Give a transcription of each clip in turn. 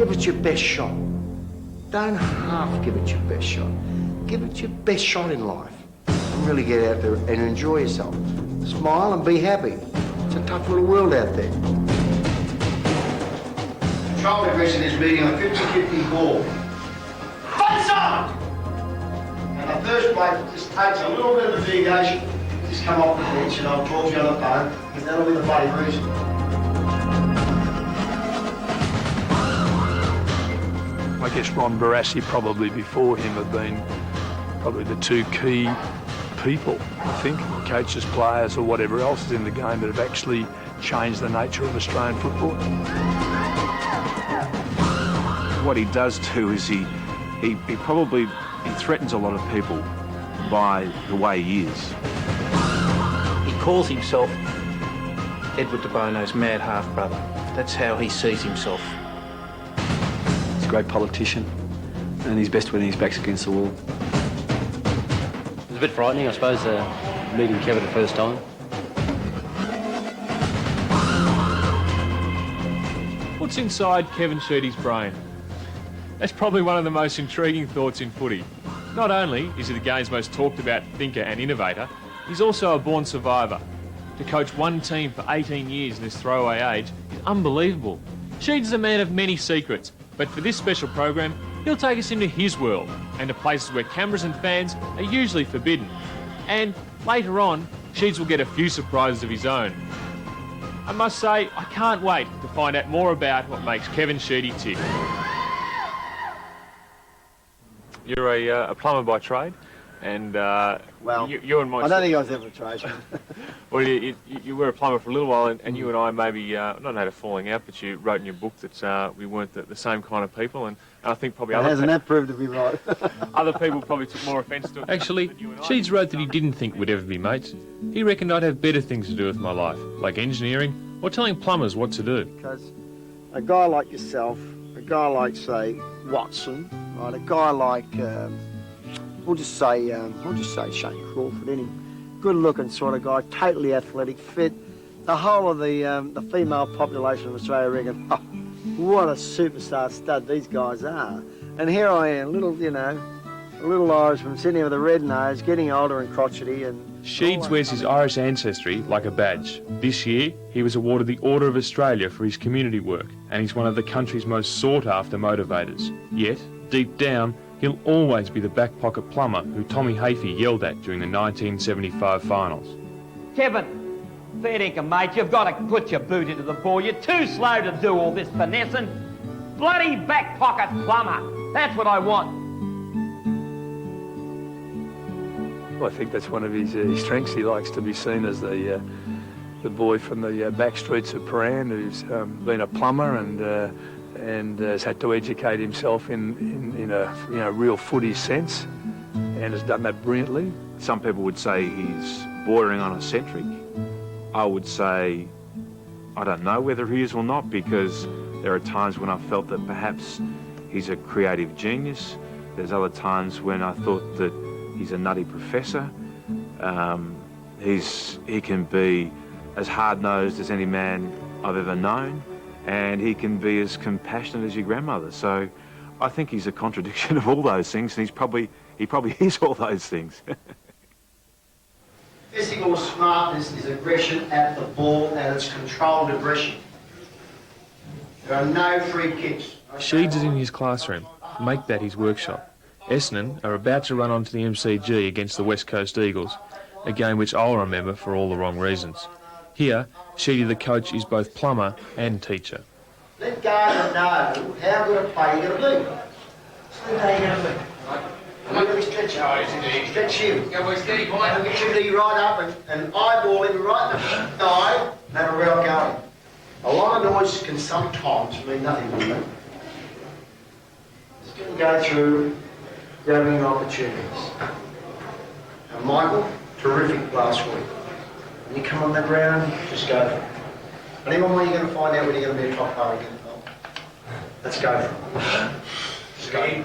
Give it your best shot. Don't half give it your best shot. Give it your best shot in life. And really get out there and enjoy yourself. Smile and be happy. It's a tough little world out there. Control aggression is meeting a 50-50 ball. Face on! And the first bloke just takes a little bit of the deviation, just come off the bench and I'll talk to you on the phone, because that'll be the bloody reason. I guess Ron Barassi probably before him have been probably the two key people, I think, coaches, players or whatever else is in the game that have actually changed the nature of Australian football. What he does too is he threatens a lot of people by the way he is. He calls himself Edward de Bono's mad half-brother. That's how he sees himself. He's a great politician, and he's best when his back's against the wall. It was a bit frightening, I suppose, meeting Kevin the first time. What's inside Kevin Sheedy's brain? That's probably one of the most intriguing thoughts in footy. Not only is he the game's most talked about thinker and innovator, he's also a born survivor. To coach one team for 18 years in this throwaway age is unbelievable. Sheedy's a man of many secrets, but for this special program, he'll take us into his world and to places where cameras and fans are usually forbidden. And later on, Sheeds will get a few surprises of his own. I must say, I can't wait to find out more about what makes Kevin Sheedy tick. You're a plumber by trade, and well, you and my... I don't think I was ever a tradesman. Well, you were a plumber for a little while, and you and I maybe, not had a falling out, but you wrote in your book that we weren't the same kind of people, and I think probably Hasn't that proved to be right? other people probably took more offence to it. Actually, Sheeds wrote that he didn't think we'd ever be mates. He reckoned I'd have better things to do with my life, like engineering or telling plumbers what to do. Because a guy like yourself, a guy like, say, Watson, right, a guy like, we'll just say Shane Crawford, any good-looking sort of guy, totally athletic, fit. The whole of the female population of Australia reckon, oh, what a superstar stud these guys are. And here I am, little Irishman sitting here with a red nose, getting older and crotchety. And Sheeds wears his Irish ancestry like a badge. This year, he was awarded the Order of Australia for his community work, and he's one of the country's most sought-after motivators. Yet, deep down, he'll always be the back-pocket plumber who Tommy Hafey yelled at during the 1975 finals. Kevin, fair dinkum, mate, you've got to put your boot into the ball. You're too slow to do all this finessing. Bloody back-pocket plumber. That's what I want. Well, I think that's one of his strengths. He likes to be seen as the boy from the back streets of Paran who's been a plumber and has had to educate himself in a real footy sense, and has done that brilliantly. Some people would say he's bordering on eccentric. I would say I don't know whether he is or not, because there are times when I felt that perhaps he's a creative genius. There's other times when I thought that he's a nutty professor. He can be as hard-nosed as any man I've ever known, and he can be as compassionate as your grandmother. So I think he's a contradiction of all those things, and he probably is all those things. Physical smartness is aggression at the ball, and it's controlled aggression. There are no free kicks. Sheeds is in his classroom. Make that his workshop. Essendon are about to run onto the MCG against the West Coast Eagles, a game which I'll remember for all the wrong reasons. Here, Sheedy the coach is both plumber and teacher. Let Gardner know how good a player you're going to be. So how you're going to be. Look at me stretch him. Stretch him. Get your knee right up and eyeball him right in the eye and have a real go. A lot of noise can sometimes mean nothing to you. Just going to go through grabbing opportunities. And Michael, terrific last week. When you come on the ground, just go for it. And even when you're going to find out when you're going to be a top player again. Let's go for it. Just go.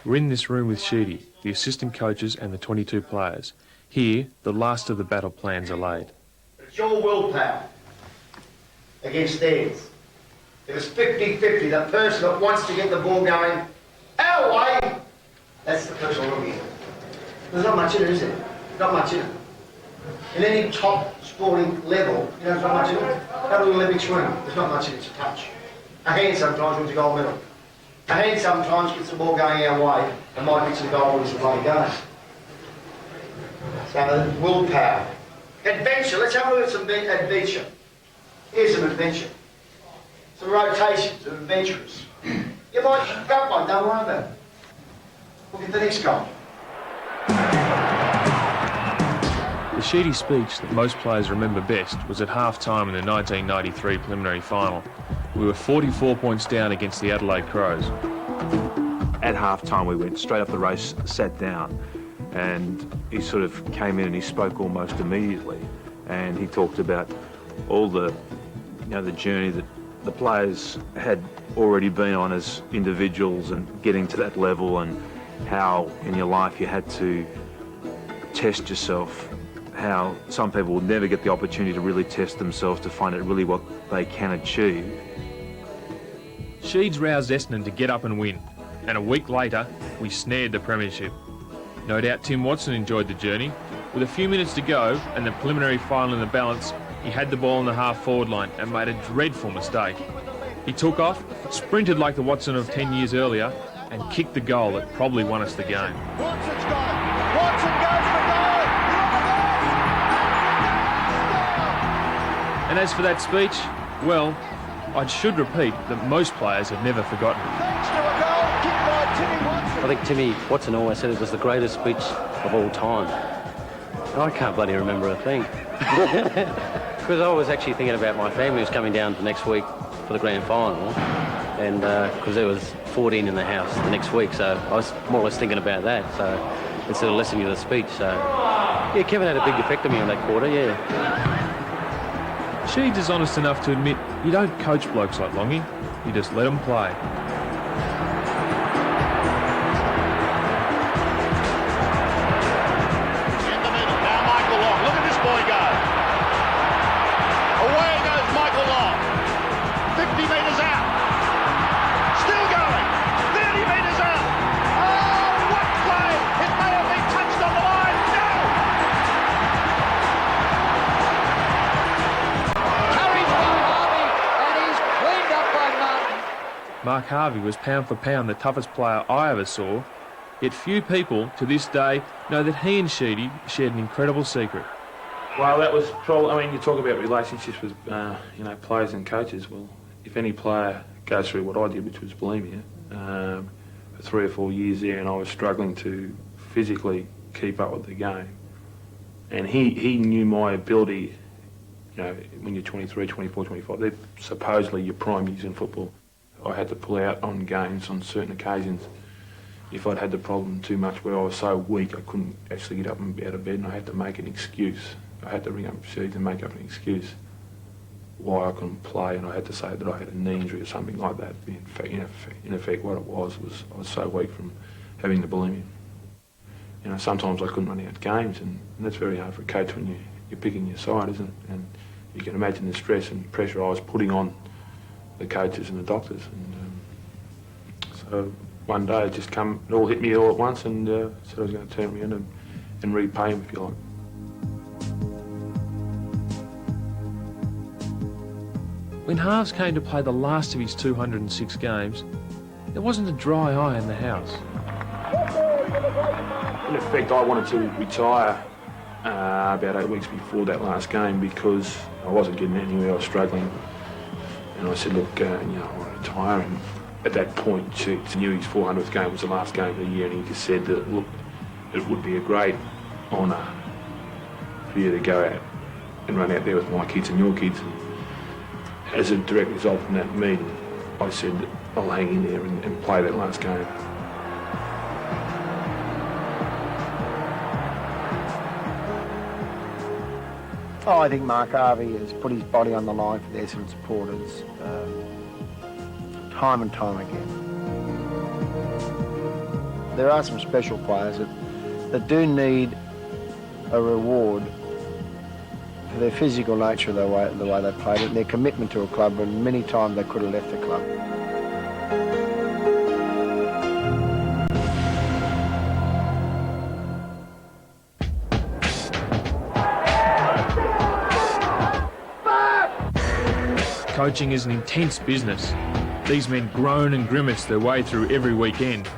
We're in this room with Sheedy, the assistant coaches and the 22 players. Here, the last of the battle plans are laid. It's your willpower against theirs. If it's 50-50, the person that wants to get the ball going our way, that's the person we're looking at. There's not much in it, is there? Not much in it. In any top sporting level, you know, there's not much in it. Have a little Olympic swim, there's not much in it, it's a touch. A hand sometimes wins a gold medal. A hand sometimes gets the ball going our way and might get to the goal when it's a bloody game. So, willpower. Adventure, let's have a look at some adventure. Here's some adventure. Some rotations of adventurers. You might grab one, don't worry about it. Look at the next goal. The Sheedy speech that most players remember best was at half-time in the 1993 preliminary final. We were 44 points down against the Adelaide Crows. At half-time, we went straight up the race, sat down, and he sort of came in and he spoke almost immediately. And he talked about all the, you know, the journey that the players had already been on as individuals and getting to that level, and how in your life you had to test yourself, how some people will never get the opportunity to really test themselves to find out really what they can achieve. Sheeds roused Essendon to get up and win, and a week later, we snared the premiership. No doubt Tim Watson enjoyed the journey. With a few minutes to go and the preliminary final in the balance, he had the ball on the half-forward line and made a dreadful mistake. He took off, sprinted like the Watson of 10 years earlier, and kicked the goal that probably won us the game. Watson's got it. Watson goes for goal. And as for that speech, well, I should repeat that most players have never forgotten it. Thanks to a goal kicked by Timmy Watson. I think Timmy Watson always said it was the greatest speech of all time. I can't bloody remember a thing. Because I was actually thinking about my family who's coming down for next week for the grand final, and because there was 14 in the house the next week, so I was more or less thinking about that, so instead of listening to the speech. So yeah, Kevin had a big effect on me on that quarter, yeah. Sheeds is honest enough to admit you don't coach blokes like Longy, you just let them play. In the middle, now Michael Long. Look at this boy go. Away goes Michael Long. 50 metres out. Still going. 30 metres out. Oh, what play! It may have been touched on the line. No! Carried by Harvey, and he's cleaned up by Martin. Mark Harvey was pound for pound the toughest player I ever saw, yet few people to this day know that he and Sheedy shared an incredible secret. Well, that was probably, I mean, you talk about relationships with, you know, players and coaches. Well, if any player goes through what I did, which was bulimia, for 3 or 4 years there, and I was struggling to physically keep up with the game. And he knew my ability, you know, when you're 23, 24, 25, they're supposedly your prime years in football. I had to pull out on games on certain occasions if I'd had the problem too much where I was so weak I couldn't actually get up and out of bed, and I had to make an excuse. I had to ring up Sheeds and make up an excuse why I couldn't play, and I had to say that I had a knee injury or something like that. In effect, what it was I was so weak from having the bulimia. You know, sometimes I couldn't run out games, and that's very hard for a coach when you're picking your side, isn't it? And you can imagine the stress and pressure I was putting on the coaches and the doctors. And so one day it just come, it all hit me all at once, and said I was going to turn me in and repay him, if you like. When Harves came to play the last of his 206 games, there wasn't a dry eye in the house. In effect, I wanted to retire about 8 weeks before that last game because I wasn't getting anywhere, I was struggling. And I said, look, you know, I want to retire. And at that point, Sheeds knew his 400th game was the last game of the year, and he just said that, look, it would be a great honour for you to go out and run out there with my kids and your kids. And as a direct result from that meeting, I said, I'll hang in there and play that last game. Oh, I think Mark Harvey has put his body on the line for the Essendon supporters time and time again. There are some special players that do need a reward their physical nature, the way they played it, and their commitment to a club, and many times they could have left the club. Coaching is an intense business. These men groan and grimace their way through every weekend.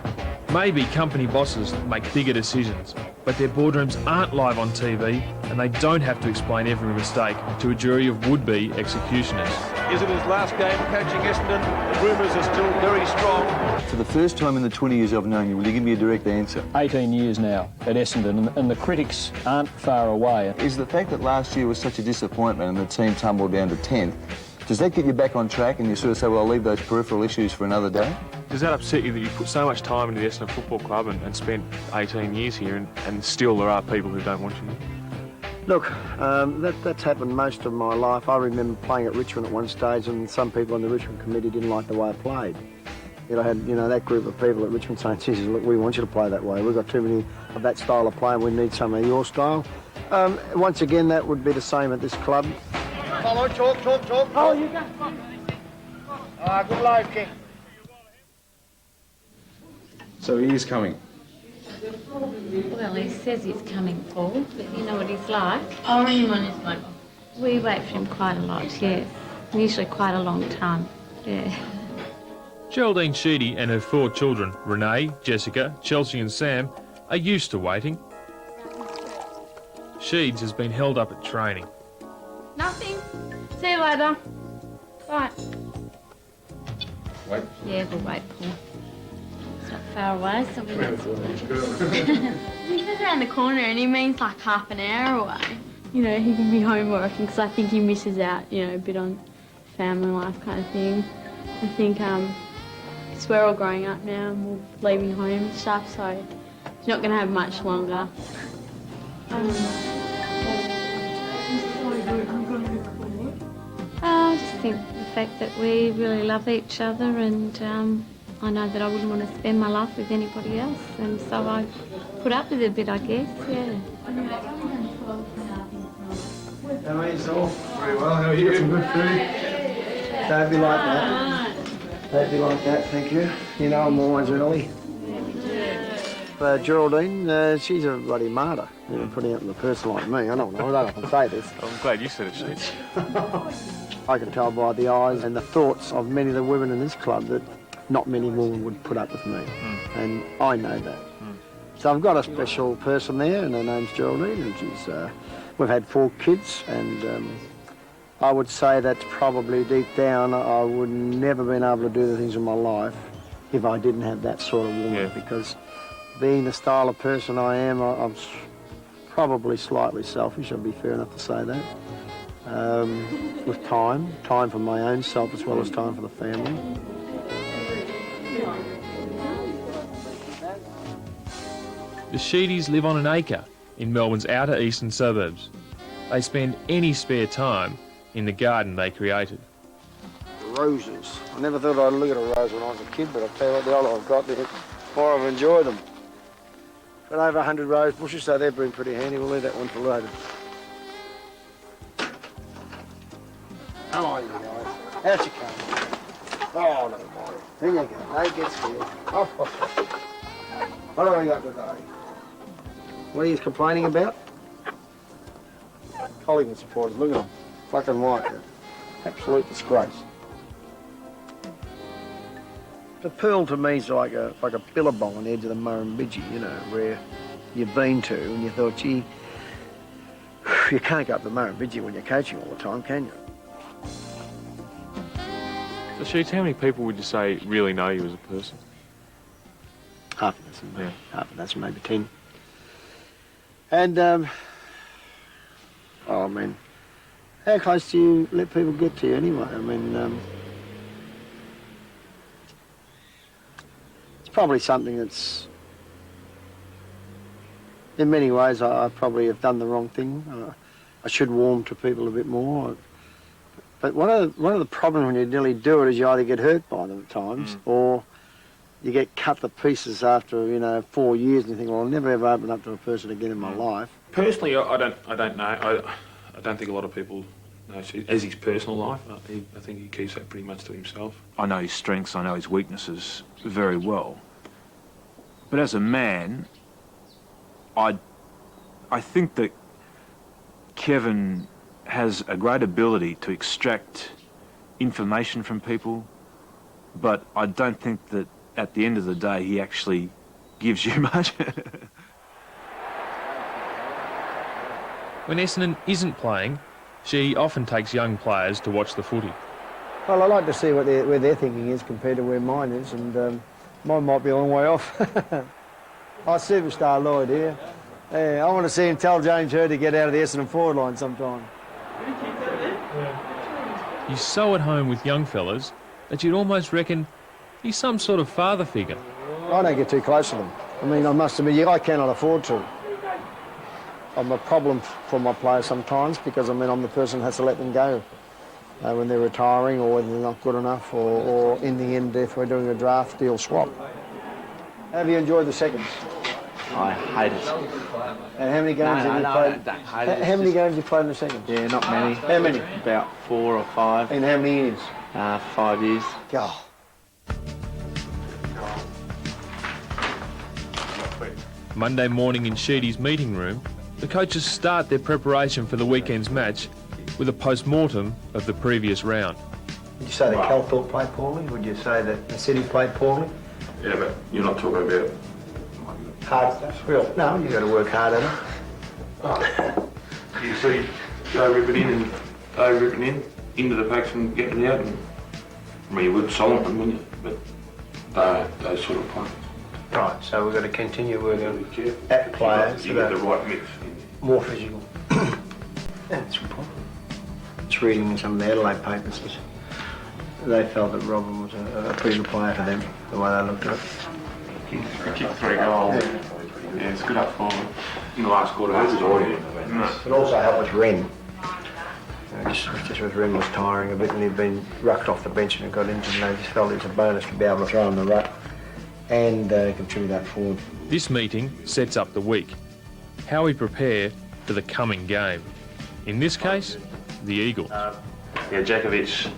Maybe company bosses make bigger decisions, but their boardrooms aren't live on TV and they don't have to explain every mistake to a jury of would-be executioners. Is it his last game coaching Essendon? The rumours are still very strong. For the first time in the 20 years I've known you, will you give me a direct answer? 18 years now at Essendon, and the critics aren't far away. Is the fact that last year was such a disappointment and the team tumbled down to 10th, does that get you back on track and you sort of say, well, I'll leave those peripheral issues for another day? Does that upset you that you put so much time into the Essendon Football Club and spent 18 years here and still there are people who don't want you here? Look, that's happened most of my life. I remember playing at Richmond at one stage and some people on the Richmond committee didn't like the way I played. I had, that group of people at Richmond saying, Jesus, look, we want you to play that way. We've got too many of that style of play and we need some of your style. Once again, that would be the same at this club. Follow, talk. Oh, you go. Good life, King. So he is coming. Well, he says he's coming, Paul, but you know what he's like. I'll ring him on his phone. We wait for him quite a lot, yes. Usually quite a long time, yeah. Geraldine Sheedy and her 4 children, Renee, Jessica, Chelsea and Sam, are used to waiting. Sheeds has been held up at training. Nothing. See you later. Bye. Wait. Yeah, we'll wait, Paul. It's not far away, so we don't... He lives around the corner and he means like half an hour away. He can be home working because I think he misses out, a bit on family life kind of thing. I think because we're all growing up now and we're leaving home and stuff, so he's not going to have much longer. I just think the fact that we really love each other, and I know that I wouldn't want to spend my life with anybody else, and so I put up with it a bit, I guess, yeah. How are you, Saul? Very well, how are you? Some good food. Don't be like that. Don't be like that, thank you. I'm always early. Geraldine, she's a bloody martyr. Putting it in a person like me. I don't often say this. I'm glad you said it, Sheeds. I can tell by the eyes and the thoughts of many of the women in this club that not many women would put up with me. And I know that. So I've got a special person there, and her name's Geraldine, and she's, we've had 4 kids, and I would say that probably deep down I would never been able to do the things in my life if I didn't have that sort of woman, because being the style of person I am, I'm probably slightly selfish, I'd be fair enough to say that. With time for my own self as well as time for the family. The Sheedys live on an acre in Melbourne's outer eastern suburbs. They spend any spare time in the garden they created. Roses. I never thought I'd look at a rose when I was a kid, but I'll tell you what, the older I've got, the more I've enjoyed them. Got over 100 rose bushes, so they've been pretty handy. We'll leave that one for later. How are you guys? How's your coming? Oh, no, boy. Here you go. No gets here. Oh. What have I got today? What are you complaining about? Collingwood supporters, look at them. Black and white. Absolute disgrace. The Pearl to me is like a billabong on the edge of the Murrumbidgee, where you've been to and you thought, gee, you can't go up the Murrumbidgee when you're coaching all the time, can you? So, Sheets, how many people would you say really know you as a person? Half a dozen, yeah. Half a dozen, maybe 10. And, how close do you let people get to you anyway? It's probably something that's, in many ways, I probably have done the wrong thing. I should warm to people a bit more. But one of the problems when you nearly do it is you either get hurt by them at times, or you get cut to pieces after 4 years, and you think, well, I'll never ever open up to a person again in my life. Personally, I don't know. I don't think a lot of people know as his personal life. I think he keeps that pretty much to himself. I know his strengths, I know his weaknesses very well. But as a man, I think that Kevin has a great ability to extract information from people, but I don't think that at the end of the day he actually gives you much. When Essendon isn't playing, she often takes young players to watch the footy. Well, I like to see where their thinking is compared to where mine is, and mine might be a long way off. Superstar Lloyd here. Yeah, I want to see him tell James Hird to get out of the Essendon forward line sometime. He's so at home with young fellas that you'd almost reckon he's some sort of father figure. I don't get too close to them. I mean, I must admit, I cannot afford to. I'm a problem for my players sometimes because, I mean, I'm the person who has to let them go when they're retiring or when they're not good enough or in the end, if we're doing a draft deal swap. Have you enjoyed the seconds? I hate it. And how many games have you played? How many games have you played in the seconds? Yeah, not many. How many? About 4 or 5. In how many years? 5 years. God. Monday morning in Sheedy's meeting room, the coaches start their preparation for the weekend's match with a post-mortem of the previous round. Would you say that Calthorpe played poorly? Would you say that the City played poorly? Yeah, but you're not talking about... Hard stuff? Real? No, you've got to work hard at it. You see Joe ripping in into the packs and getting out. And, I mean, you would solve them, wouldn't you? But those sort of points. Right, so we've got to continue working at players. You get the right mix. More physical. That's important. It's reading some of the Adelaide papers. They felt that Robin was a pretty good player for them, the way they looked at it. He kicked 3 goals. Yeah, it's good up forward. In the last quarter, that's already. It also helped with Wren. Just with Wren was tiring a bit and he'd been rucked off the bench and got injured and they just felt it was a bonus to be able to throw in the ruck and contribute that forward. This meeting sets up the week. How we prepare for the coming game. In this case, the Eagles. Yeah, Jakovic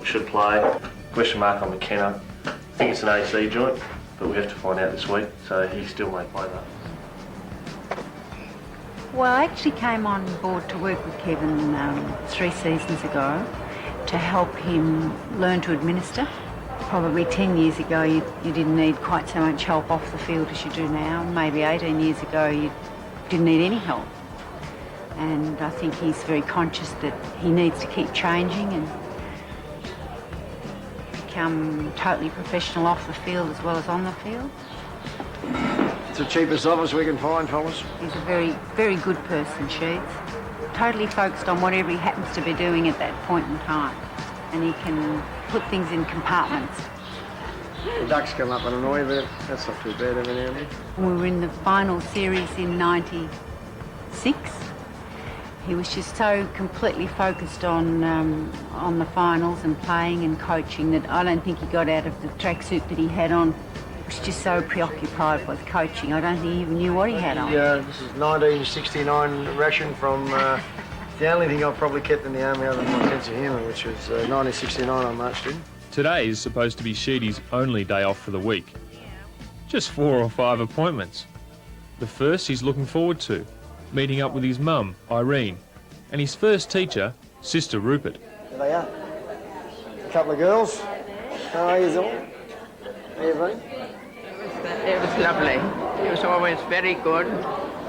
should play. Question mark on McKenna. I think it's an AC joint, but we have to find out this week, so he still may play that. Well, I actually came on board to work with Kevin 3 seasons ago to help him learn to administer. Probably 10 years ago you didn't need quite so much help off the field as you do now. Maybe 18 years ago you didn't need any help. And I think he's very conscious that he needs to keep changing and become totally professional off the field as well as on the field. It's the cheapest office we can find, fellas. He's a very, very good person, Sheeds. Totally focused on whatever he happens to be doing at that point in time. And he can put things in compartments. The ducks come up and annoy, but that's not too bad every now and then. We were in the final series in '96. He was just so completely focused on the finals and playing and coaching that I don't think he got out of the tracksuit that he had on. He was just so preoccupied with coaching. I don't think he even knew what he had on. Yeah, this is 1969 ration from the only thing I've probably kept in the army other than my sense of humour, which was 1969 I marched in. Today is supposed to be Sheedy's only day off for the week. Just 4 or 5 appointments. The first he's looking forward to, meeting up with his mum, Irene, and his first teacher, Sister Rupert. There they are. A couple of girls. How are you all? How you been? It was lovely. He was always very good.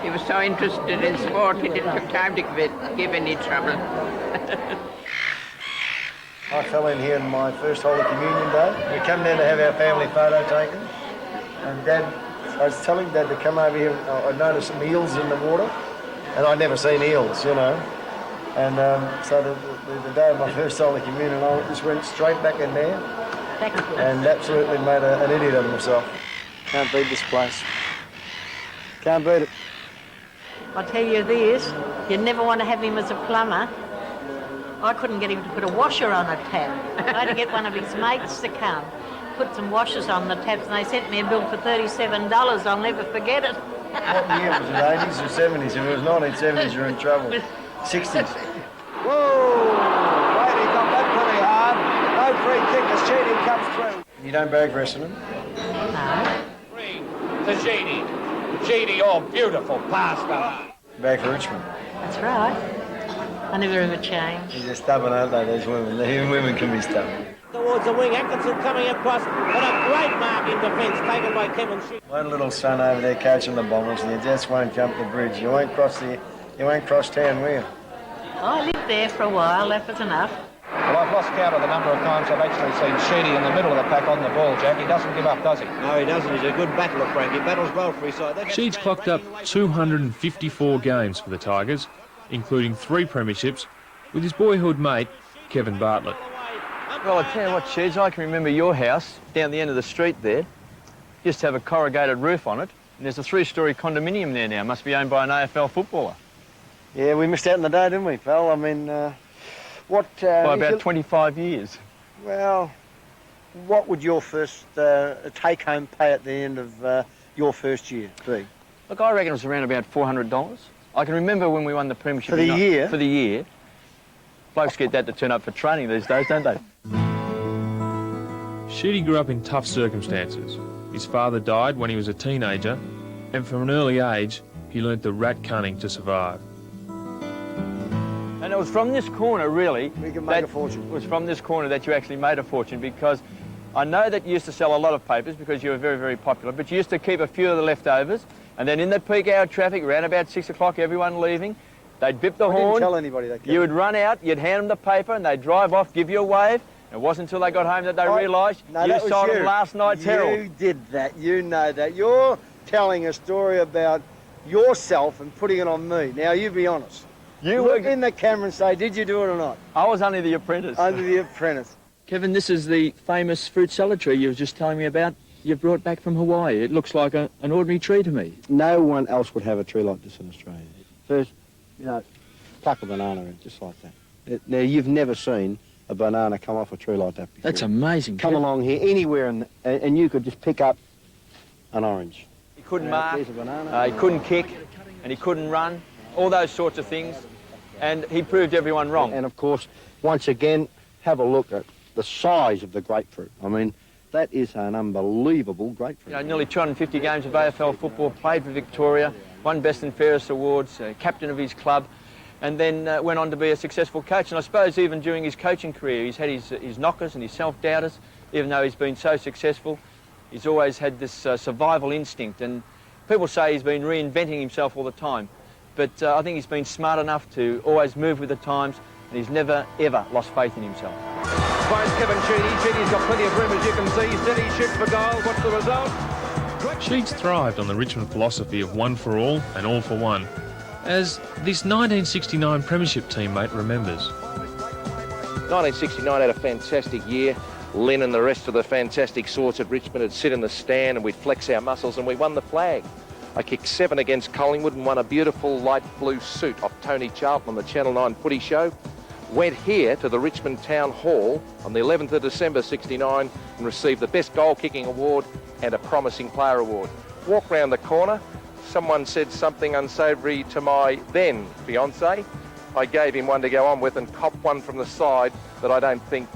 He was so interested in sport, he didn't have time to give any trouble. I fell in here on my first Holy Communion day. We come down to have our family photo taken. And Dad, I was telling Dad to come over here. I noticed some eels in the water. And I'd never seen eels, you know. And so the day of my first Holy Communion, I just went straight back in there and absolutely made an idiot of myself. Can't beat this place. Can't beat it. I'll tell you this, you never want to have him as a plumber. I couldn't get him to put a washer on a tap. I had to get one of his mates to come, put some washers on the taps, and they sent me a bill for $37. I'll never forget it. What year was it, 80s or 70s? If it was 1970s, you're in trouble. 60s. Whoa! Wait, he got that pretty hard. No free kick as Sheedy comes through. You don't bag for Essendon? To Sheedy. Sheedy, oh, beautiful pass, fella. Bag for Richmond. That's right. I never ever change. They're stubborn, aren't they, these women? Even women can be stubborn. Towards the wing, Atkinson coming across, but a great mark in defence taken by Kevin Sheedy. One little son over there coaching the Bombers, and you just won't jump the bridge. You won't cross town, will you? I lived there for a while, that was enough. Well, I've lost count of the number of times I've actually seen Sheedy in the middle of the pack on the ball, Jack. He doesn't give up, does he? No, he doesn't. He's a good battler, Frank. He battles well for his side. Sheeds clocked up 254 games for the Tigers, including 3 premierships, with his boyhood mate, Kevin Bartlett. Well, I tell you what, Sheeds, I can remember your house down the end of the street there. Used to have a corrugated roof on it, and there's a 3-storey condominium there now. Must be owned by an AFL footballer. Yeah, we missed out on the day, didn't we, pal? I mean, what... By about 25 years. Well, what would your first take-home pay at the end of your first year be? Look, I reckon it was around about $400. I can remember when we won the premiership. For the year? For the year. Blokes get that to turn up for training these days, don't they? Sheedy grew up in tough circumstances. His father died when he was a teenager, and from an early age, he learnt the rat cunning to survive. And it was from this corner, really... We can make a fortune. It was from this corner that you actually made a fortune, because I know that you used to sell a lot of papers because you were very, very popular, but you used to keep a few of the leftovers, and then in the peak hour traffic, around about 6 o'clock, everyone leaving, they'd bip the horn. I didn't tell anybody that. You would run out, you'd hand them the paper, and they'd drive off, give you a wave. It wasn't until they got home that they realised you sold them last night's Herald. You did that. You know that. You're telling a story about yourself and putting it on me. Now, you be honest. You look in the camera and say, did you do it or not? I was only the apprentice. Only the apprentice. Kevin, this is the famous fruit salad tree you were just telling me about. You brought back from Hawaii. It looks like an ordinary tree to me. No one else would have a tree like this in Australia. First, you know, pluck a banana in, just like that. Now, you've never seen a banana come off a tree like that before. That's amazing. Come along here, anywhere, and you could just pick up an orange. He couldn't mark, he couldn't kick, and he couldn't run, all those sorts of things, and he proved everyone wrong. And of course, once again, have a look at the size of the grapefruit. I mean, that is an unbelievable grapefruit. You know, nearly 250 games of AFL football, played for Victoria, won Best and Fairest awards, captain of his club, and then went on to be a successful coach. And I suppose even during his coaching career, he's had his knockers and his self-doubters. Even though he's been so successful, he's always had this survival instinct. And people say he's been reinventing himself all the time. But I think he's been smart enough to always move with the times, and he's never, ever lost faith in himself. Finds Kevin Sheedy. Sheedy's got plenty of room, as you can see. Steady shoots for goal. What's the result? Sheeds thrived on the Richmond philosophy of one for all and all for one, as this 1969 premiership teammate remembers. 1969 had a fantastic year. Lynn and the rest of the fantastic sorts at Richmond would sit in the stand and we'd flex our muscles, and we won the flag. I kicked 7 against Collingwood and won a beautiful light blue suit off Tony Charlton on the Channel 9 footy show. Went here to the Richmond Town Hall on the 11th of December 69 and received the Best Goal Kicking Award and a Promising Player Award. Walk round the corner, someone said something unsavoury to my then fiancé. I gave him one to go on with and copped one from the side that I don't think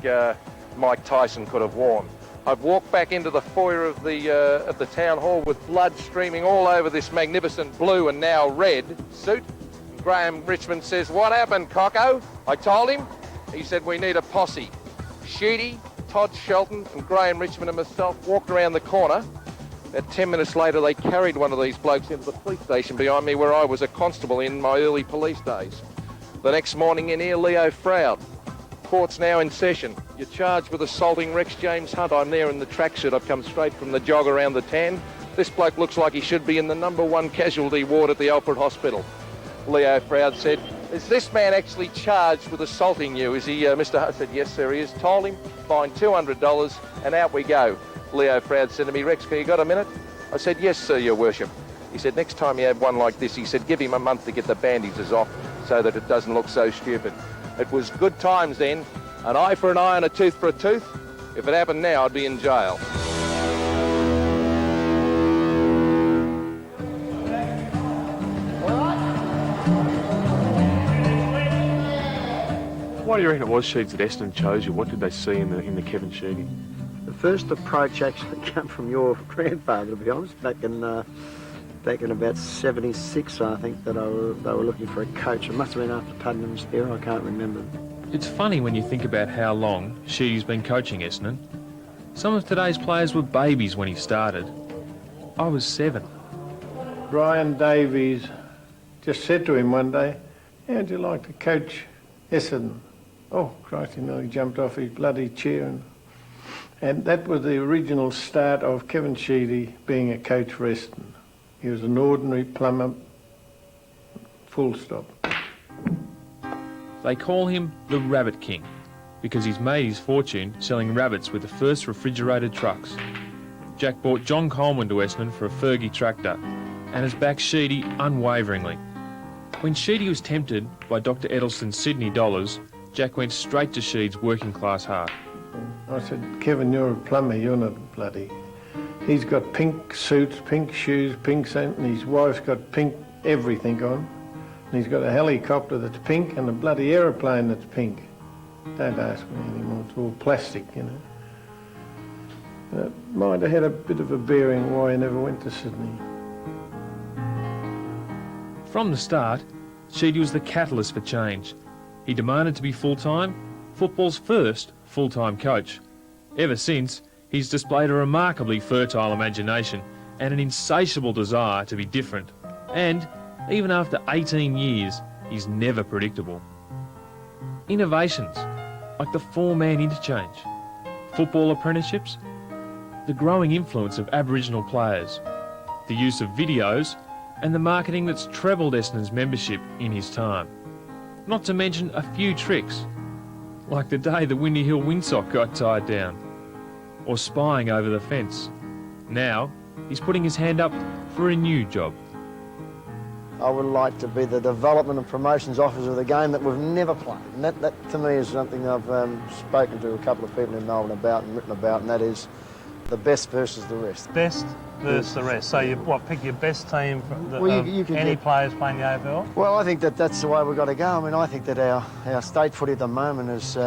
Mike Tyson could have worn. I've walked back into the foyer of the town hall with blood streaming all over this magnificent blue and now red suit. Graham Richmond says, "What happened, Cocko?" I told him. He said, "We need a posse." Sheedy, Todd Shelton and Graham Richmond and myself walked around the corner. About 10 minutes later, they carried one of these blokes into the police station behind me where I was a constable in my early police days. The next morning in here, Leo Froud. Court's now in session. You're charged with assaulting Rex James Hunt. I'm there in the tracksuit. I've come straight from the jog around the tan. This bloke looks like he should be in the #1 casualty ward at the Alfred Hospital. Leo Froud said, "Is this man actually charged with assaulting you? Is he, Mr. Hunt?" I said, "Yes, sir, he is." Told him, fine $200, and out we go. Leo Froud said to me, "Rex, you got a minute?" I said, "Yes, sir, your worship." He said, "Next time you have one like this," he said, "give him a month to get the bandages off so that it doesn't look so stupid." It was good times then. An eye for an eye and a tooth for a tooth. If it happened now, I'd be in jail. Why do you reckon it was, Sheeds, that Essendon chose you? What did they see in the Kevin Sheedy? The first approach actually came from your grandfather, to be honest, back in about '76, I think, that they were looking for a coach. It must have been after Putnam's era, I can't remember. It's funny when you think about how long Sheedy's been coaching Essendon. Some of today's players were babies when he started. I was 7. Brian Davies just said to him one day, "How'd you like to coach Essendon?" Oh, Christ, he nearly jumped off his bloody chair. And that was the original start of Kevin Sheedy being a coach for Essendon. He was an ordinary plumber, full stop. They call him the Rabbit King because he's made his fortune selling rabbits with the first refrigerated trucks. Jack brought John Coleman to Essendon for a Fergie tractor and has backed Sheedy unwaveringly. When Sheedy was tempted by Dr. Edelston's Sydney dollars, Jack went straight to Sheed's working class heart. I said, "Kevin, you're a plumber, you're not bloody." He's got pink suits, pink shoes, pink scent, and his wife's got pink everything on. And he's got a helicopter that's pink and a bloody aeroplane that's pink. Don't ask me anymore, it's all plastic, you know. It might have had a bit of a bearing why I never went to Sydney. From the start, Sheedy was the catalyst for change. He demanded to be full-time, football's first full-time coach. Ever since, he's displayed a remarkably fertile imagination and an insatiable desire to be different. And, even after 18 years, he's never predictable. Innovations, like the 4-man interchange, football apprenticeships, the growing influence of Aboriginal players, the use of videos, and the marketing that's trebled Essendon's membership in his time. Not to mention a few tricks, like the day the Windy Hill windsock got tied down, or spying over the fence. Now, he's putting his hand up for a new job. I would like to be the development and promotions officer of the game that we've never played. And that to me is something I've spoken to a couple of people in Melbourne about and written about, and that is the best versus the rest. Best versus the rest. So you pick your best team from the, you can any get players playing the AFL? Well, I think that's the way we've got to go. I mean, I think that our state footy at the moment is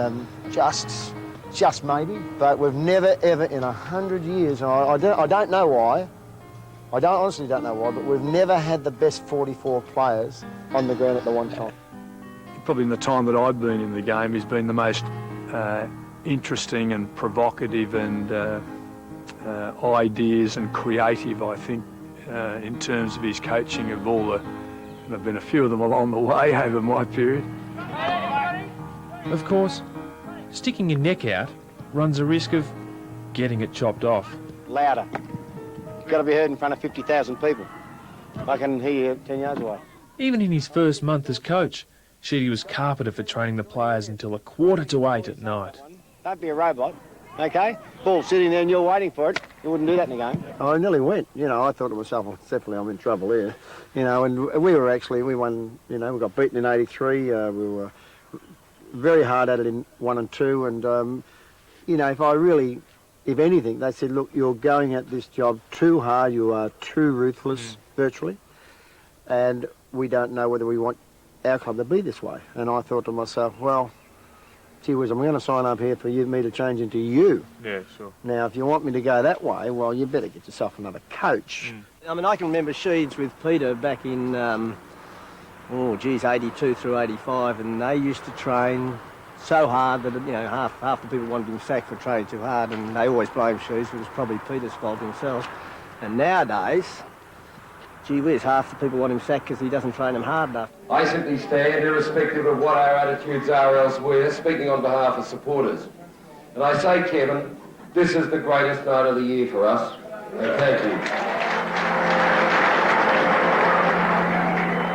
just maybe, but we've never, ever in 100 years, and I don't know why, honestly don't know why, but we've never had the best 44 players on the ground at the one time. Probably in the time that I've been in the game, he's been the most interesting and provocative and ideas and creative, I think, in terms of his coaching of all the... There have been a few of them along the way over my period. Of course, sticking your neck out runs a risk of getting it chopped off. Louder. You've got to be heard in front of 50,000 people. I can hear you 10 yards away. Even in his first month as coach, Sheedy was carpeted for training the players until 7:45 at night. Don't be a robot, okay? Ball sitting there and you're waiting for it. You wouldn't do that in a game. I nearly went. You know, I thought to myself, well, definitely I'm in trouble here. You know, and we won, you know, we got beaten in '83. We were very hard at it in 1 and 2. And, you know, if anything, they said, look, you're going at this job too hard. You are too ruthless, virtually. And we don't know whether we want our club to be this way. And I thought to myself, well, gee whiz, I'm going to sign up here for me to change into you. Yeah, sure. Now, if you want me to go that way, well, you better get yourself another coach. I mean, I can remember Sheeds with Peter back in, 82 through 85, and they used to train so hard that, you know, half the people wanted him sacked for training too hard, and they always blamed Sheeds, but it was probably Peter's fault himself. And nowadays, gee whiz, half the people want him sacked because he doesn't train them hard enough. I simply stand, irrespective of what our attitudes are elsewhere, speaking on behalf of supporters. And I say, Kevin, this is the greatest night of the year for us, and thank you.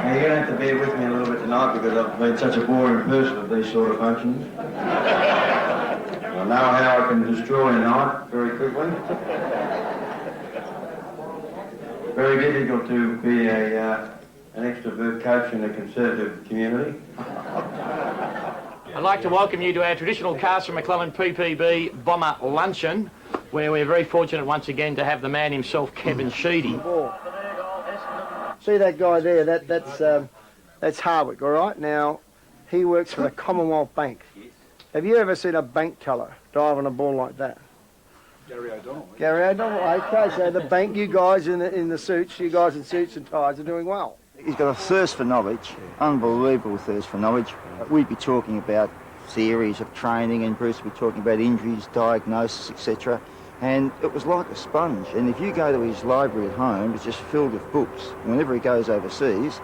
Now, you're going to have to bear with me a little bit tonight because I've been such a boring person at these sort of functions. I know how I can destroy a night very quickly. Very difficult to be an extrovert coach in a conservative community. I'd like to welcome you to our traditional Castle McClellan PPB Bomber Luncheon, where we're very fortunate once again to have the man himself, Kevin Sheedy. See that guy there? That's Hardwick, all right? Now, He works for the Commonwealth Bank. Have you ever seen a bank teller dive on a ball like that? Gary O'Donnell. Gary O'Donnell, okay, so the bank, you guys in the suits, you guys in suits and ties are doing well. He's got a thirst for knowledge, unbelievable thirst for knowledge. We'd be talking about theories of training and Bruce would be talking about injuries, diagnosis, etc. And it was like a sponge. And if you go to his library at home, it's just filled with books. Whenever he goes overseas,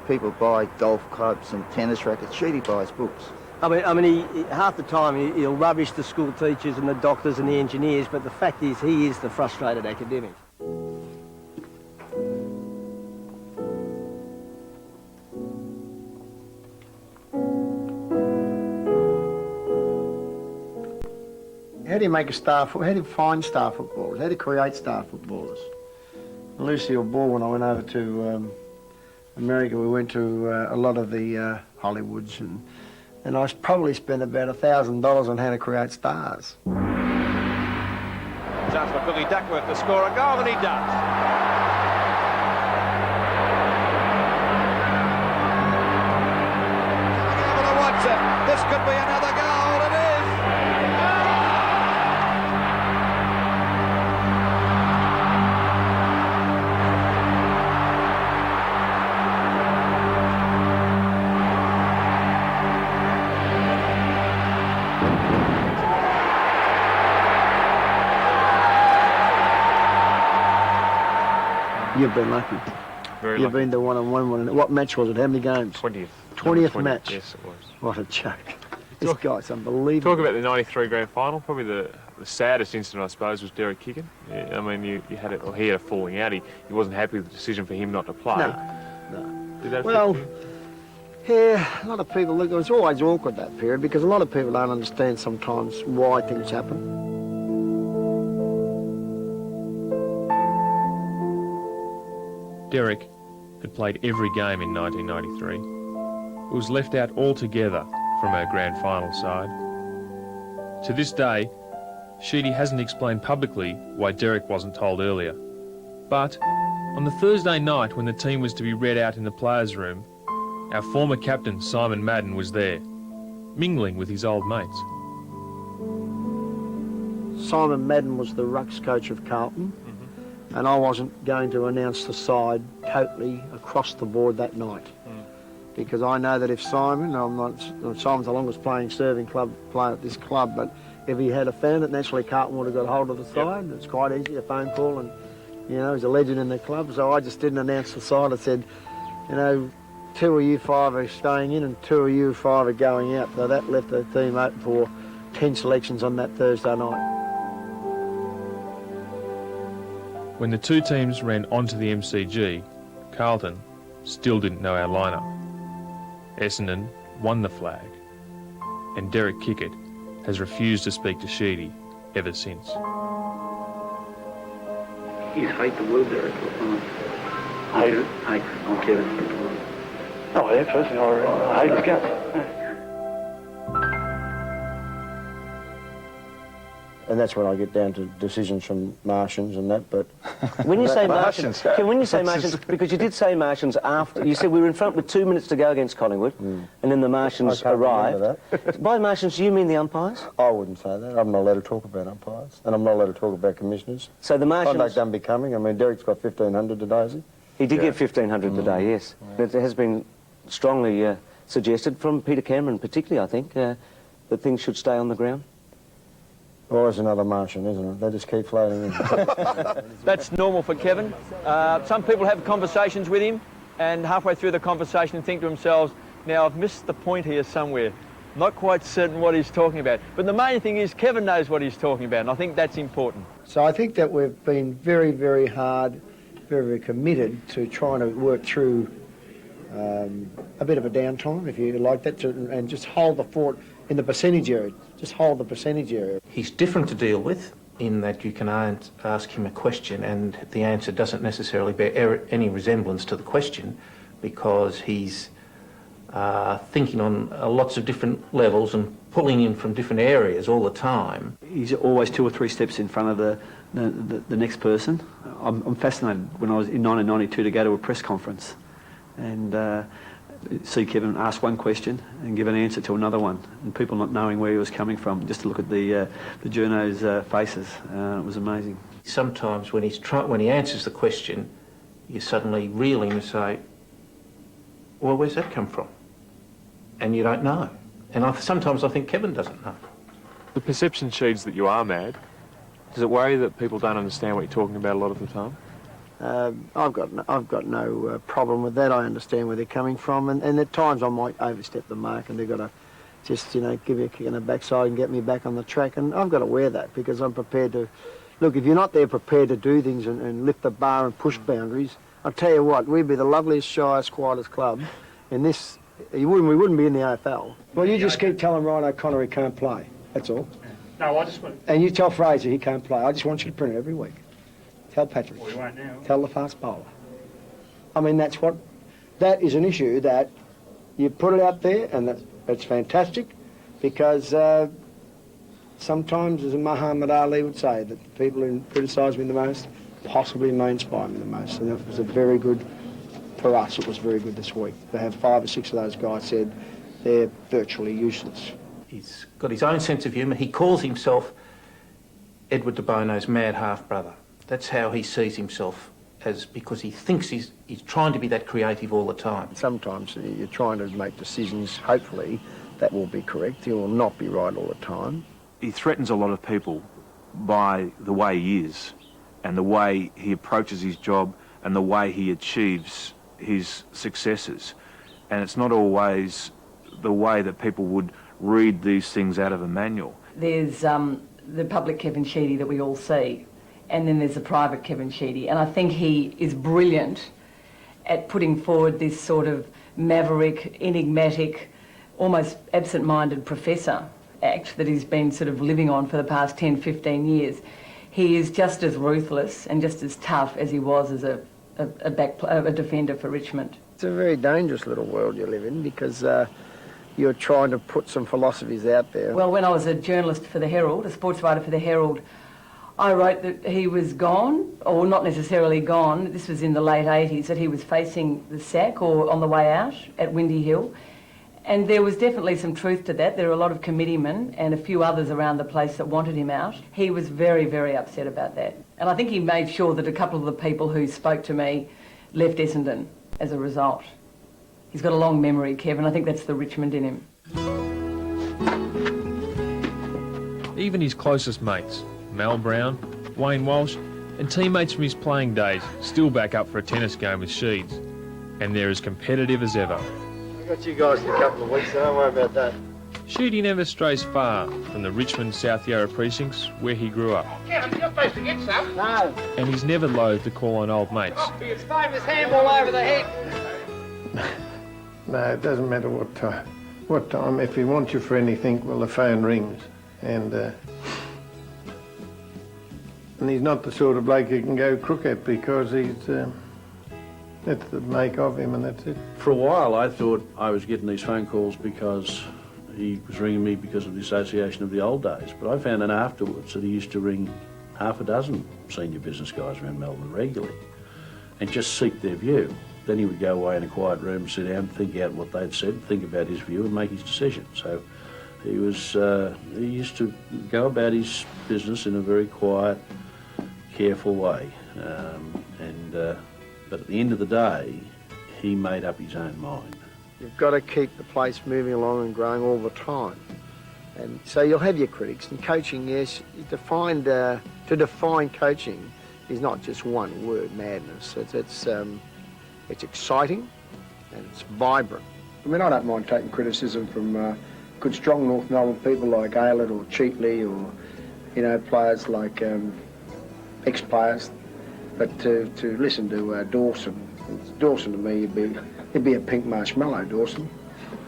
people buy golf clubs and tennis rackets. Sheedy buys books. I mean, half the time he'll rubbish the school teachers and the doctors and the engineers, but the fact is he is the frustrated academic. How do you make a star? How do you find star footballers? How do you create star footballers? Lucille Ball, when I went over to America, we went to a lot of the Hollywoods, and I probably spent about $1,000 on how to create stars. Chance for Billy Duckworth to score a goal, and he does. Coming over to Watson. This could be another goal. It is. You've been lucky. Very You've lucky. been the one-on-one one. What match was it? How many games? 20th. 20th match. Yes, it was. What a joke. This guy's unbelievable. Talk about the 93 grand final. Probably the saddest incident, I suppose, was Derek kicking. I mean, you had it, or he had a falling out. He wasn't happy with the decision for him not to play. No. Did that Well, affect you? yeah, a lot of people, look, it was always awkward that period because a lot of people don't understand sometimes why things happen. Derek had played every game in 1993. It was left out altogether from our grand final side. To this day, Sheedy hasn't explained publicly why Derek wasn't told earlier. But on the Thursday night when the team was to be read out in the players' room, our former captain Simon Madden was there, mingling with his old mates. Simon Madden was the rucks coach of Carlton, and I wasn't going to announce the side totally across the board that night. Because I know that if Simon's the longest playing serving club player at this club, but if he had found it, naturally Carlton would have got hold of the side. It's quite easy, a phone call, and you know, he's a legend in the club, so I just didn't announce the side. I said, you know, 2 of you 5 are staying in and 2 of you 5 are going out. So that left the team open for 10 selections on that Thursday night. When the two teams ran onto the MCG, Carlton still didn't know our lineup. Essendon won the flag, and Derek Kickett has refused to speak to Sheedy ever since. You hate the word, Derek. Hate it? Hate. I'm kidding. Oh, yeah, personally, I hate his guts. And that's when I get down to decisions from Martians and that, but... When you say Martians, when you say Martians, because you did say Martians after, you said we were in front with 2 minutes to go against Collingwood, and then the Martians arrived. By Martians, do you mean the umpires? I wouldn't say that. I'm not allowed to talk about umpires, and I'm not allowed to talk about commissioners. So the Martians... Conduct unbecoming. I mean, Derek's got 1,500 today, has he? He did get 1,500 today, yes. But it has been strongly suggested, from Peter Cameron particularly, I think, that things should stay on the ground. Always another Martian, isn't it? They just keep floating in. That's normal for Kevin. Some people have conversations with him and halfway through the conversation think to themselves, now I've missed the point here somewhere. Not quite certain what he's talking about. But the main thing is Kevin knows what he's talking about, and I think that's important. So I think that we've been very, very hard, very, very committed to trying to work through a bit of a downtime, if you like that, and just hold the fort in the percentage area. Just hold the percentage area. He's different to deal with in that you can ask him a question and the answer doesn't necessarily bear any resemblance to the question because he's thinking on lots of different levels and pulling in from different areas all the time. He's always 2 or 3 steps in front of the next person. I'm fascinated when I was in 1992 to go to a press conference and see Kevin ask one question and give an answer to another one, and people not knowing where he was coming from, just to look at the journos' faces. It was amazing. Sometimes when he answers the question, you suddenly reel him and say, well, where's that come from? And you don't know. And sometimes I think Kevin doesn't know. The perception, Sheeds, that you are mad, does it worry that people don't understand what you're talking about a lot of the time? I've got no problem with that. I understand where they're coming from, and at times I might overstep the mark, and they've got to just, give me a kick in the backside and get me back on the track, and I've got to wear that because I'm prepared to. Look, if you're not there prepared to do things and lift the bar and push boundaries, I'll tell you what, we'd be the loveliest, shyest, quietest club in this. We wouldn't be in the AFL. Well, you just keep telling Ryan O'Connor he can't play. That's all. No, I just want... And you tell Fraser he can't play. I just want you to print it every week. Tell Patrick. Well, you won't now. Tell the fast bowler. I mean, that is an issue that you put it out there, and that's fantastic, because sometimes, as Muhammad Ali would say, that the people who criticise me the most possibly may inspire me the most. And it was a very good, for us, it was very good this week. To have 5 or 6 of those guys said they're virtually useless. He's got his own sense of humour. He calls himself Edward de Bono's mad half-brother. That's how he sees himself, because he thinks he's trying to be that creative all the time. Sometimes you're trying to make decisions, hopefully, that will be correct. He will not be right all the time. He threatens a lot of people by the way he is, and the way he approaches his job, and the way he achieves his successes. And it's not always the way that people would read these things out of a manual. There's the public Kevin Sheedy that we all see, and then there's the private Kevin Sheedy, and I think he is brilliant at putting forward this sort of maverick, enigmatic, almost absent-minded professor act that he's been sort of living on for the past 10, 15 years. He is just as ruthless and just as tough as he was as a defender for Richmond. It's a very dangerous little world you live in, because you're trying to put some philosophies out there. Well, when I was a journalist for the Herald, a sports writer for the Herald, I wrote that he was gone, or not necessarily gone, this was in the late 80s, that he was facing the sack or on the way out at Windy Hill. And there was definitely some truth to that. There were a lot of committeemen and a few others around the place that wanted him out. He was very, very upset about that. And I think he made sure that a couple of the people who spoke to me left Essendon as a result. He's got a long memory, Kevin. I think that's the Richmond in him. Even his closest mates, Mal Brown, Wayne Walsh, and teammates from his playing days still back up for a tennis game with Sheeds. And they're as competitive as ever. I got you guys in a couple of weeks, so don't worry about that. Sheedy never strays far from the Richmond South Yarra precincts where he grew up. Kevin, you're supposed to get some. No. And he's never loath to call on old mates. It's famous handball over the head. No, it doesn't matter what time. What time? If he wants you for anything, well, the phone rings. And he's not the sort of bloke you can go crook at, because he's... that's the make of him, and that's it. For a while, I thought I was getting these phone calls because he was ringing me because of the association of the old days. But I found out afterwards that he used to ring half a dozen senior business guys around Melbourne regularly and just seek their view. Then he would go away in a quiet room, sit down, think out what they'd said, think about his view and make his decision. So he used to go about his business in a very quiet, careful way. But at the end of the day, he made up his own mind. You've got to keep the place moving along and growing all the time. And so you'll have your critics. And coaching, yes, to define coaching is not just one word, madness. It's exciting and it's vibrant. I mean, I don't mind taking criticism from good, strong North Melbourne people like Aylett or Cheatley or, players like ex-players. But to listen to Dawson to me, he'd be a pink marshmallow, Dawson.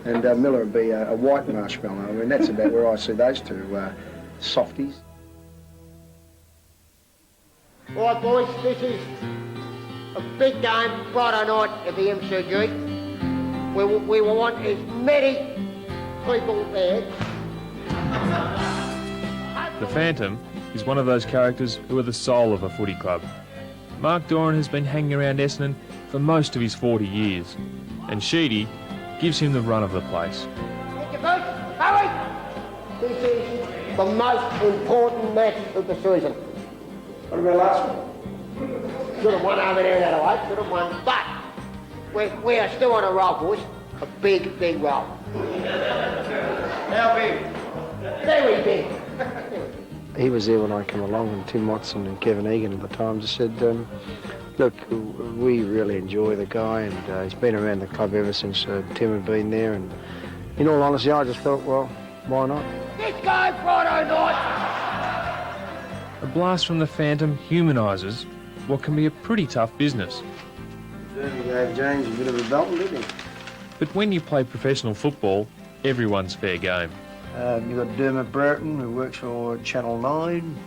And Miller would be a white marshmallow. I mean, that's about where I see those two softies. All right, boys, this is a big game Friday night at the MCG. We will want as many people there. The Phantom is one of those characters who are the soul of a footy club. Mark Doran has been hanging around Essendon for most of his 40 years, and Sheedy gives him the run of the place. Get your boots, hurry! This is the most important match of the season. What about last one? Should have won over there that way, should have won, but we are still on a roll, boys. A big, big roll. How big? Very big. He was there when I came along, and Tim Watson and Kevin Egan at the time just said, look, we really enjoy the guy, and he's been around the club ever since Tim had been there, and in all honesty, I just thought, well, why not? Let's go Friday night! A blast from the Phantom humanises what can be a pretty tough business. Certainly gave James a bit of a belting, didn't he? But when you play professional football, everyone's fair game. You've got Dermot Burton, who works for Channel 9,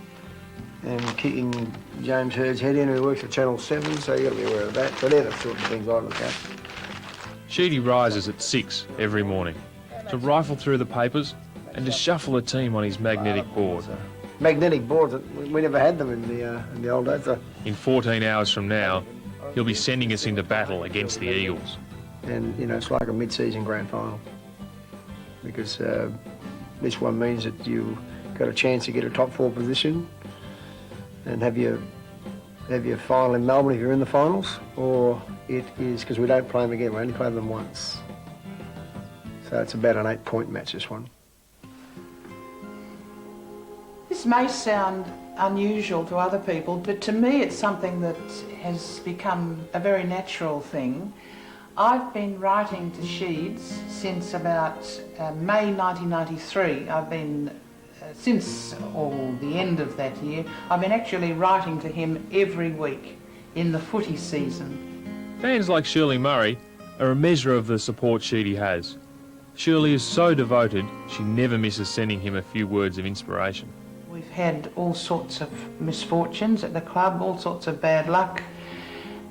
and kicking James Hurd's head in, who works for Channel 7, so you've got to be aware of that. So they're the sort of things I look at. Sheedy rises at 6 every morning to rifle through the papers and to shuffle a team on his magnetic board. Magnetic boards, we never had them in the old days. So. In 14 hours from now, he'll be sending us into battle against the Eagles. And, you know, it's like a mid-season grand final. Because this one means that you've got a chance to get a top 4 position and have your final in Melbourne if you're in the finals, or it is, because we don't play them again, we only play them once. So it's about an 8-point match, this one. This may sound unusual to other people, but to me it's something that has become a very natural thing. I've been writing to Sheeds since about May 1993. I've been, since the end of that year, I've been actually writing to him every week in the footy season. Fans like Shirley Murray are a measure of the support Sheedy has. Shirley is so devoted, she never misses sending him a few words of inspiration. We've had all sorts of misfortunes at the club, all sorts of bad luck,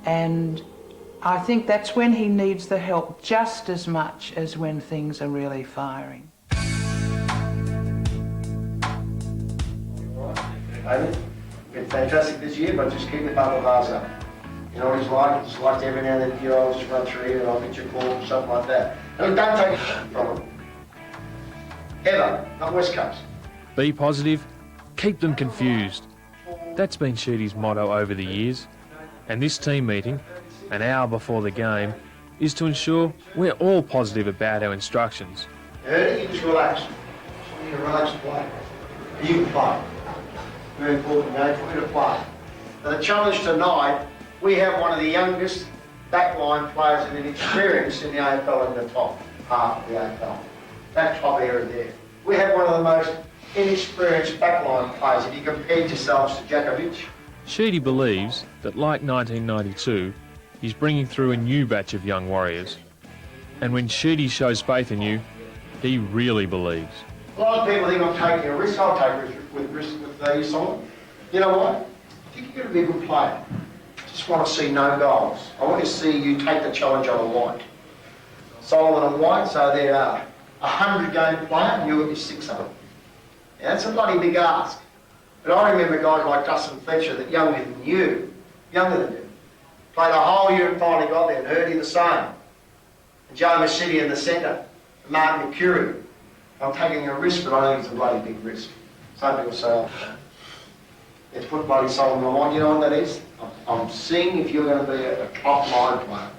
and I think that's when he needs the help just as much as when things are really firing. David, been fantastic this year, but just keep the bubble bars up. You know what he's like? He's like every now and then, I'll just run through here and I'll get your call or something like that. And don't take it from him. Ever, not West Coast. Be positive, keep them confused. That's been Sheedy's motto over the years. And this team meeting, an hour before the game, is to ensure we're all positive about our instructions. You just relax. You need to relax and play. You can play. Very important game for you to play. Now the challenge tonight, we have one of the youngest backline players in experience in the AFL in the top half of the AFL. That top area there. We have one of the most inexperienced backline players if you compared yourselves to Djakovic. Sheedy believes that, like 1992, he's bringing through a new batch of young warriors. And when Sheedy shows faith in you, he really believes. A lot of people think I'm taking a risk. I'll take risks with these, Solomon. You know what? I think you're going to be a good player. I just want to see no goals. I want to see you take the challenge on a White. Solomon and White, so they're a 100-game player and you'll get 600. Yeah, that's a bloody big ask. But I remember guys like Dustin Fletcher that younger than you, played a whole year and finally got there, and Hurdy the same. And Joe Massidi in the centre, and Mark McCurry. I'm taking a risk, but I think it's a bloody big risk. Some people say, oh, let's put bloody Solomon on. You know what that is? I'm seeing if you're going to be a top-line player.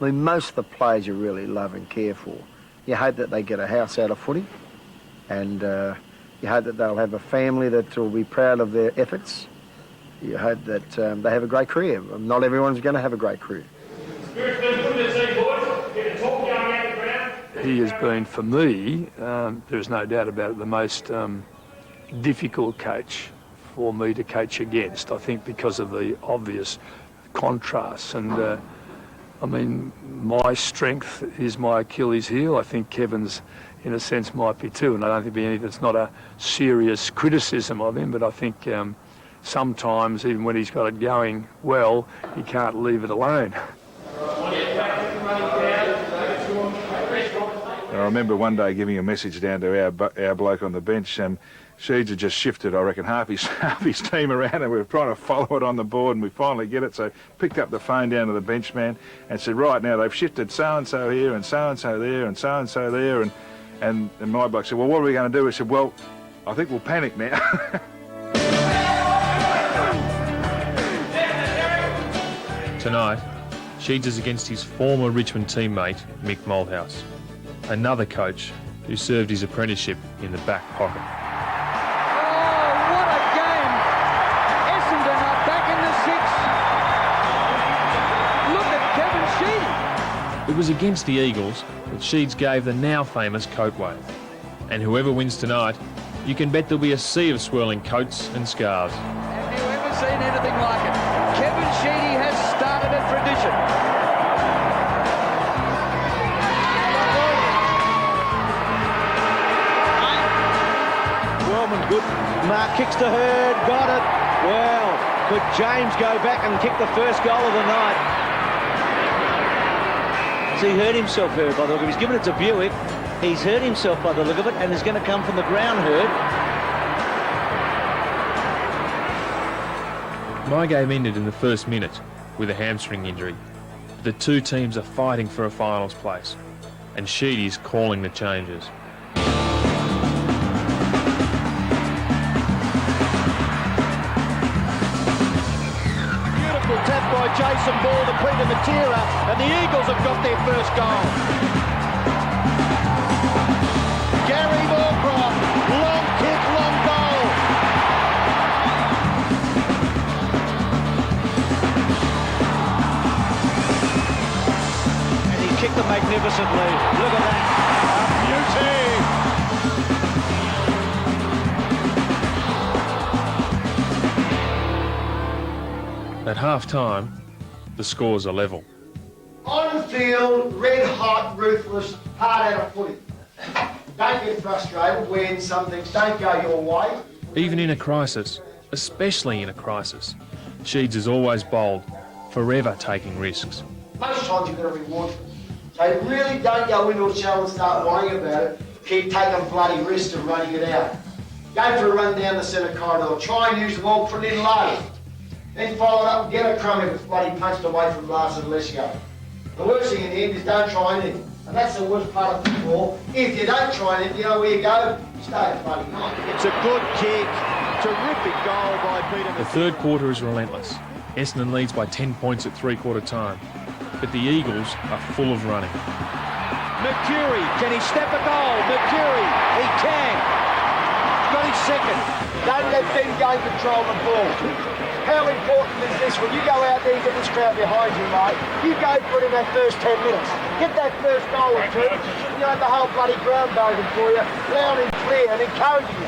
I mean, most of the players you really love and care for, you hope that they get a house out of footy, and you hope that they'll have a family that will be proud of their efforts. You hope that they have a great career. Not everyone's going to have a great career. He has been, for me, there's no doubt about it, the most difficult coach for me to coach against, I think, because of the obvious contrasts. And, I mean, my strength is my Achilles heel. I think Kevin's, in a sense, might be too. And I don't think it's not a serious criticism of him, but I think sometimes, even when he's got it going well, he can't leave it alone. All I remember one day giving a message down to our bloke on the bench. Sheeds had just shifted, I reckon, half his team around, and we were trying to follow it on the board, and we finally get it. So picked up the phone down to the bench man and said, right, now they've shifted so-and-so here and so-and-so there and so-and-so there. And my bloke said, well, what are we going to do? He said, well, I think we'll panic now. Tonight, Sheeds is against his former Richmond teammate, Mick Malthouse, another coach who served his apprenticeship in the back pocket. What a game! Essendon are back in the 6. Look at Kevin Sheedy. It was against the Eagles that Sheeds gave the now famous coat wave. And whoever wins tonight, you can bet there'll be a sea of swirling coats and scarves. Have you ever seen anything like it? Kevin Sheedy has started a tradition. Wellman, good. Mark kicks to Hurd, got it. Well, could James go back and kick the first goal of the night? So he hurt himself, Hurd, by the look of it. He's given it to Buick. He's hurt himself by the look of it, and is going to come from the ground, Hurd. My game ended in the first minute with a hamstring injury. The two teams are fighting for a finals place, and Sheedy's calling the changes. Beautiful tap by Jason Ball to Peter Matera, and the Eagles have got their first goal. Gary Moorcroft, long kick, long goal. And he kicked them magnificently. Look at that. A beauty! At half-time, the scores are level. On field, red hot, ruthless, hard out of footy. Don't get frustrated when some things don't go your way. Even in a crisis, especially in a crisis, Sheeds is always bold, forever taking risks. Most times you've got a reward. So really don't go into a challenge and start worrying about it. Keep taking bloody risks and running it out. Go for a run down the centre corridor. Try and use the ball, put it in low. Then follow it up and get a crumb if it's bloody punched away from Lars and Lesco. The worst thing in the end is don't try anything. And that's the worst part of football. If you don't try anything, you know where you go? Stay at bloody night. It's a good kick. Terrific goal by Peter. The third quarter is relentless. Essendon leads by 10 points at three-quarter time. But the Eagles are full of running. Mercury, can he step a goal? Mercury, he can. Got his second. Don't let them game control the ball. How important is this when you go out there and get this crowd behind you, mate? You go for it in that first 10 minutes. Get that first goal or two. You have the whole bloody ground voting for you, loud and clear and encouraging you.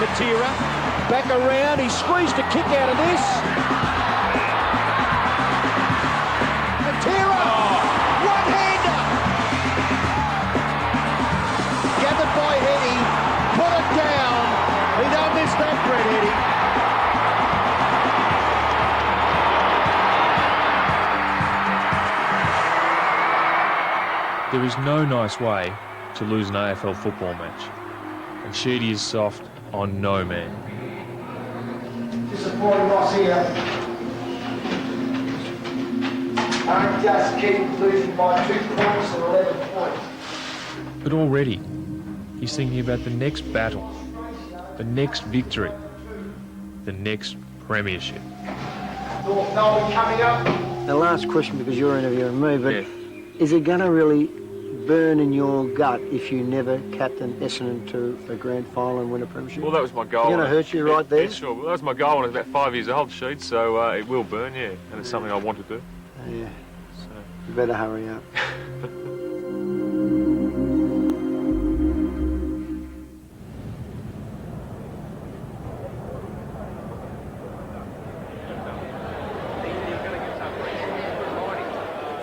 Matera, back around, he squeezed a kick out of this. Matera, one-hander. Gathered by Heady, put it down. He don't miss that, Brett Heady. There is no nice way to lose an AFL football match, and Sheedy is soft on no man. Disappointing loss here. Don't just keep losing by 2 points and 11 points. But already, he's thinking about the next battle, the next victory, the next premiership. North Melbourne coming up. The last question, because you're interviewing me, but is it going to really burn in your gut if you never captain Essendon to a grand final and win a premiership? Well, that was my goal. It's going to hurt you right there? Yeah, sure. Well, that was my goal when I was about 5 years old, Sheed, so it will burn, yeah. And it's something I want to do. Yeah. So. You better hurry up.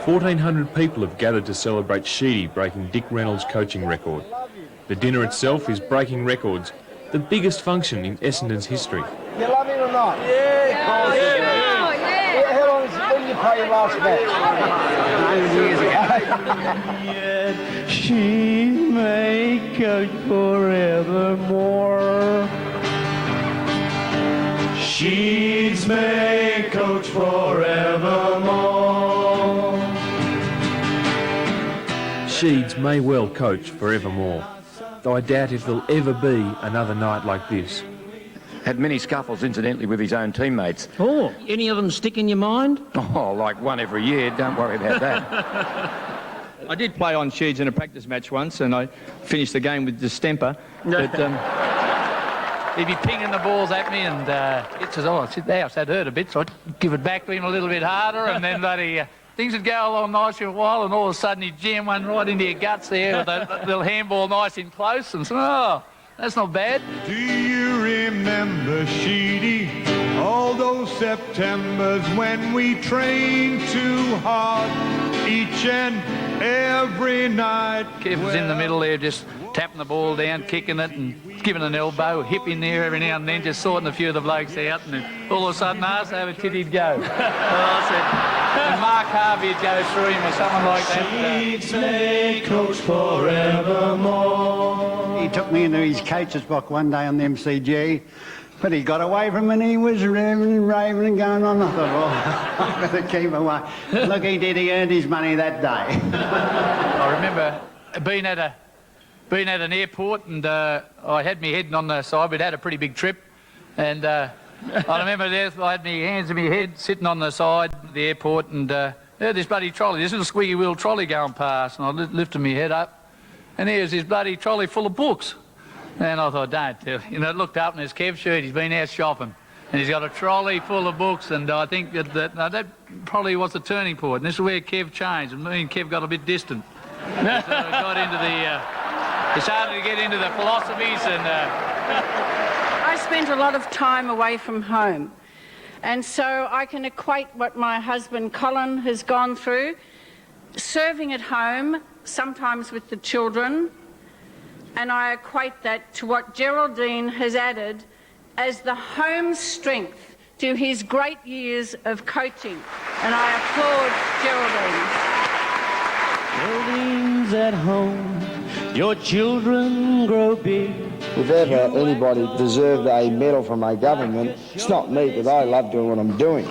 $1,400 people have gathered to celebrate Sheedy breaking Dick Reynolds' coaching record. The dinner itself is breaking records, the biggest function in Essendon's history. You love him or not? Yeah, of course. Yeah. How long is it when you pay your last bet? 100 years ago. Yet she may coach forevermore. She's may coach forevermore. Sheeds may well coach forevermore, though I doubt if there'll ever be another night like this. Had many scuffles, incidentally, with his own teammates. Oh, any of them stick in your mind? Oh, like one every year. Don't worry about that. I did play on Sheeds in a practice match once, and I finished the game with distemper. But he'd be pinging the balls at me, and it says, "Oh, sit there." That hurt a bit, so I'd give it back to him a little bit harder, and then bloody things would go along nice for a while, and all of a sudden he'd jam one right into your guts there with a little handball nice in close, and so, oh, that's not bad. Do you remember, Sheedy, all those Septembers when we trained too hard each and every night? Kev was in the middle there, just tapping the ball down, kicking it, and giving an elbow, hip in there every now and then, just sorting a few of the blokes out, and then all of a sudden, asked over Titty'd go. Well, I said, and Mark Harvey'd go through him or someone like that. Sheeds may coach forevermore. He took me into his coach's box one day on the MCG, but he got away from me and he was raving and going on. I thought, well, I better keep away. Look, he did. He earned his money that day. I remember being at an airport, and I had me head on the side. We'd had a pretty big trip, and I remember there I had my hands in my head sitting on the side of the airport, and there's this bloody trolley, this little squeaky wheel trolley going past, and I lifted my head up, and here's this bloody trolley full of books. And I thought, don't tell. You know, I looked up and there's Kev's shirt. He's been out shopping, and he's got a trolley full of books, and I think that probably was the turning point. And this is where Kev changed, and me and Kev got a bit distant. So we got into he started to get into the philosophies, and I spent a lot of time away from home, and so I can equate what my husband Colin has gone through, serving at home, sometimes with the children, and I equate that to what Geraldine has added as the home strength to his great years of coaching, and I applaud Geraldine. Geraldine's at home. Your children grow big. If ever anybody deserved a medal from a government, it's not me, because I love doing what I'm doing.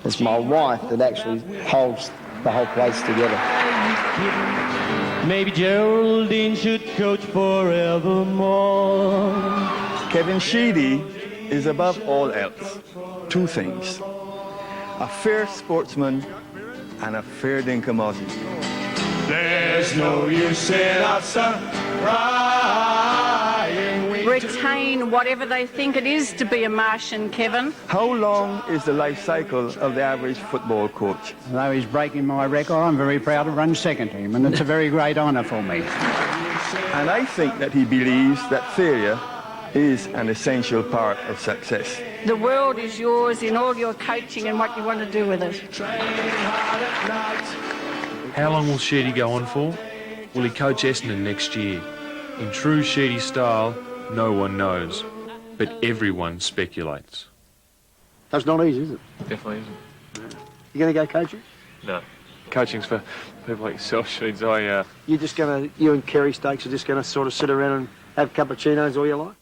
It's my wife that actually holds the whole place together. Maybe Geraldine should coach forevermore. Kevin Sheedy is above all else two things: a fair sportsman and a fair dinkum Aussie. There's no use in us crying. Retain whatever they think it is to be a Martian, Kevin. How long is the life cycle of the average football coach? Though he's breaking my record, I'm very proud to run second to him, and it's a very great honour for me. And I think that he believes that failure is an essential part of success. The world is yours in all your coaching and what you want to do with it. How long will Sheedy go on for? Will he coach Essendon next year? In true Sheedy style, no one knows, but everyone speculates. That's not easy, is it? Definitely isn't. You going to go coaching? No. Coaching's for people like yourself, Sheeds. You and Kerry Stakes are just going to sort of sit around and have cappuccinos all your life?